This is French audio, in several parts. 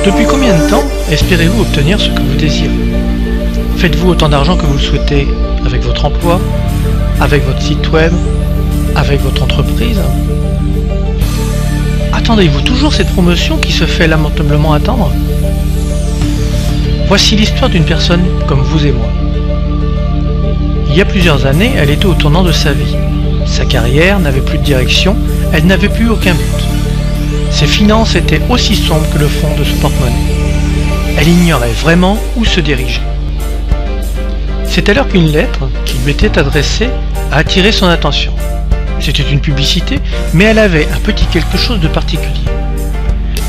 Depuis combien de temps espérez-vous obtenir ce que vous désirez? Faites-vous autant d'argent que vous le souhaitez avec votre emploi, avec votre site web, avec votre entreprise? Attendez-vous toujours cette promotion qui se fait lamentablement attendre? Voici l'histoire d'une personne comme vous et moi. Il y a plusieurs années, elle était au tournant de sa vie. Sa carrière n'avait plus de direction, elle n'avait plus aucun but. Ses finances étaient aussi sombres que le fond de son porte-monnaie. Elle ignorait vraiment où se diriger. C'est alors qu'une lettre qui lui était adressée a attiré son attention. C'était une publicité, mais elle avait un petit quelque chose de particulier.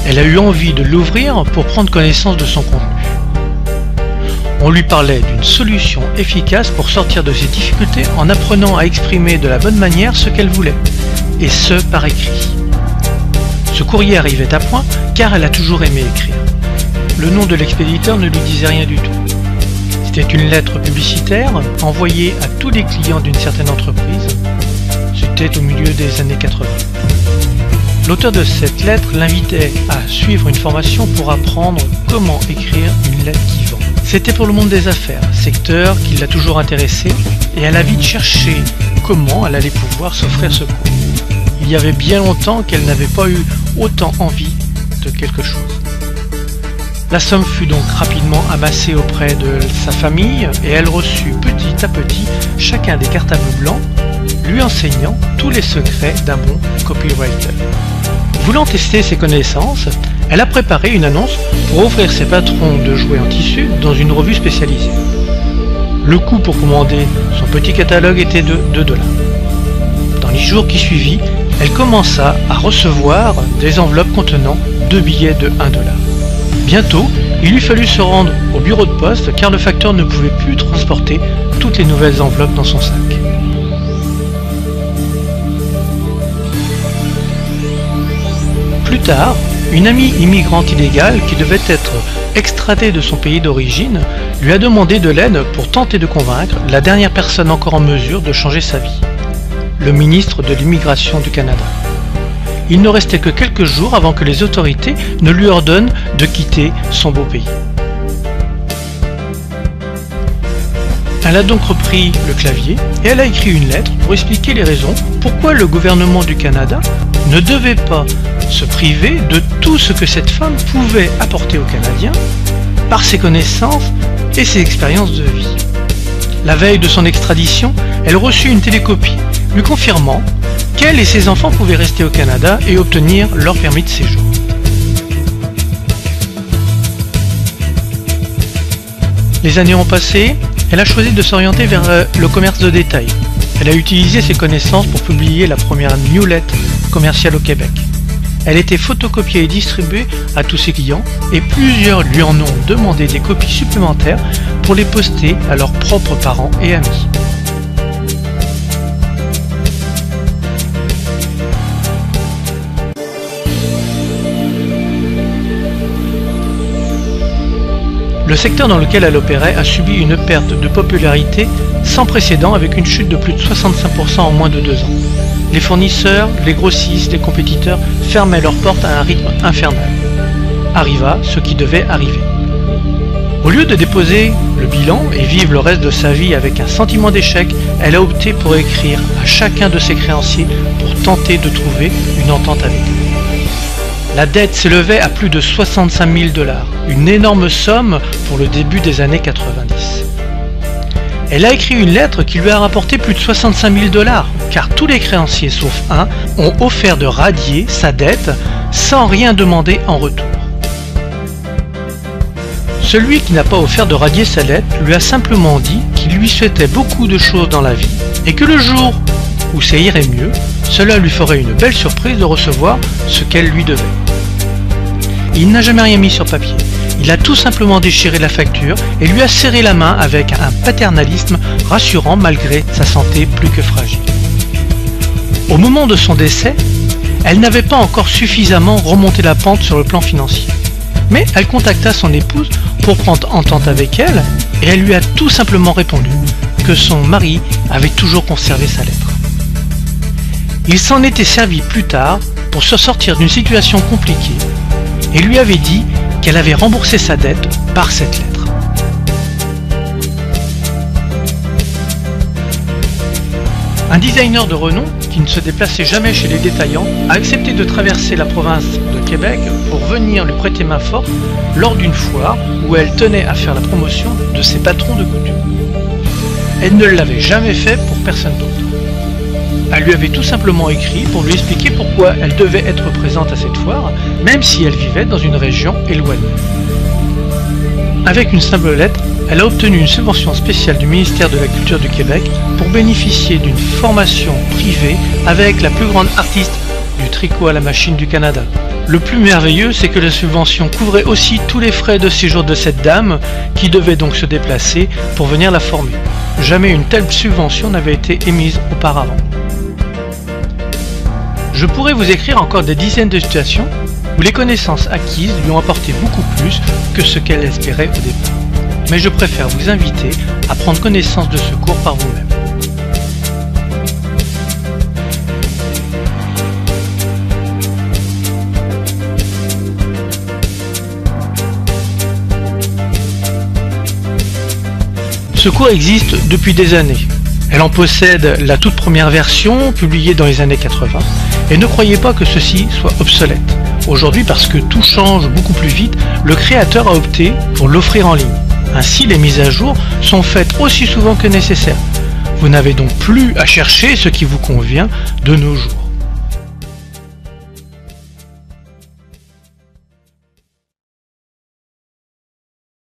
Elle a eu envie de l'ouvrir pour prendre connaissance de son contenu. On lui parlait d'une solution efficace pour sortir de ses difficultés en apprenant à exprimer de la bonne manière ce qu'elle voulait, et ce par écrit. Ce courrier arrivait à point car elle a toujours aimé écrire. Le nom de l'expéditeur ne lui disait rien du tout. C'était une lettre publicitaire envoyée à tous les clients d'une certaine entreprise. C'était au milieu des années 80. L'auteur de cette lettre l'invitait à suivre une formation pour apprendre comment écrire une lettre qui vend. C'était pour le monde des affaires, secteur qui l'a toujours intéressé, et elle a vite cherché comment elle allait pouvoir s'offrir ce cours. Il y avait bien longtemps qu'elle n'avait pas eu autant envie de quelque chose. La somme fut donc rapidement amassée auprès de sa famille et elle reçut petit à petit chacun des cartables blancs, lui enseignant tous les secrets d'un bon copywriter. Voulant tester ses connaissances, elle a préparé une annonce pour offrir ses patrons de jouets en tissu dans une revue spécialisée. Le coût pour commander son petit catalogue était de 2 $. Dans les jours qui suivirent, elle commença à recevoir des enveloppes contenant 2 billets de 1 $. Bientôt, il lui fallut se rendre au bureau de poste car le facteur ne pouvait plus transporter toutes les nouvelles enveloppes dans son sac. Plus tard, une amie immigrante illégale qui devait être extradée de son pays d'origine lui a demandé de l'aide pour tenter de convaincre la dernière personne encore en mesure de changer sa vie, le ministre de l'Immigration du Canada. Il ne restait que quelques jours avant que les autorités ne lui ordonnent de quitter son beau pays. Elle a donc repris le clavier et elle a écrit une lettre pour expliquer les raisons pourquoi le gouvernement du Canada ne devait pas se priver de tout ce que cette femme pouvait apporter aux Canadiens par ses connaissances et ses expériences de vie. La veille de son extradition, elle reçut une télécopie lui confirmant qu'elle et ses enfants pouvaient rester au Canada et obtenir leur permis de séjour. Les années ont passé, elle a choisi de s'orienter vers le commerce de détail. Elle a utilisé ses connaissances pour publier la première newsletter commerciale au Québec. Elle était photocopiée et distribuée à tous ses clients et plusieurs lui en ont demandé des copies supplémentaires pour les poster à leurs propres parents et amis. Le secteur dans lequel elle opérait a subi une perte de popularité sans précédent avec une chute de plus de 65% en moins de 2 ans. Les fournisseurs, les grossistes, les compétiteurs fermaient leurs portes à un rythme infernal. Arriva ce qui devait arriver. Au lieu de déposer le bilan et vivre le reste de sa vie avec un sentiment d'échec, elle a opté pour écrire à chacun de ses créanciers pour tenter de trouver une entente avec eux. La dette s'élevait à plus de 65 000 $, une énorme somme pour le début des années 90. Elle a écrit une lettre qui lui a rapporté plus de 65 000 $, car tous les créanciers sauf un ont offert de radier sa dette sans rien demander en retour. Celui qui n'a pas offert de radier sa dette lui a simplement dit qu'il lui souhaitait beaucoup de choses dans la vie et que le jour où ça irait mieux, cela lui ferait une belle surprise de recevoir ce qu'elle lui devait. Il n'a jamais rien mis sur papier. Il a tout simplement déchiré la facture et lui a serré la main avec un paternalisme rassurant malgré sa santé plus que fragile. Au moment de son décès, elle n'avait pas encore suffisamment remonté la pente sur le plan financier. Mais elle contacta son épouse pour prendre entente avec elle et elle lui a tout simplement répondu que son mari avait toujours conservé sa lettre. Il s'en était servi plus tard pour se sortir d'une situation compliquée et lui avait dit qu'elle avait remboursé sa dette par cette lettre. Un designer de renom, qui ne se déplaçait jamais chez les détaillants, a accepté de traverser la province de Québec pour venir lui prêter main forte lors d'une foire où elle tenait à faire la promotion de ses patrons de couture. Elle ne l'avait jamais fait pour personne d'autre. Elle lui avait tout simplement écrit pour lui expliquer pourquoi elle devait être présente à cette foire, même si elle vivait dans une région éloignée. Avec une simple lettre, elle a obtenu une subvention spéciale du ministère de la Culture du Québec pour bénéficier d'une formation privée avec la plus grande artiste du tricot à la machine du Canada. Le plus merveilleux, c'est que la subvention couvrait aussi tous les frais de séjour de cette dame qui devait donc se déplacer pour venir la former. Jamais une telle subvention n'avait été émise auparavant. Je pourrais vous écrire encore des dizaines de situations où les connaissances acquises lui ont apporté beaucoup plus que ce qu'elle espérait au départ. Mais je préfère vous inviter à prendre connaissance de ce cours par vous-même. Ce cours existe depuis des années. Elle en possède la toute première version, publiée dans les années 80, et ne croyez pas que ceci soit obsolète. Aujourd'hui, parce que tout change beaucoup plus vite, le créateur a opté pour l'offrir en ligne. Ainsi, les mises à jour sont faites aussi souvent que nécessaire. Vous n'avez donc plus à chercher ce qui vous convient de nos jours.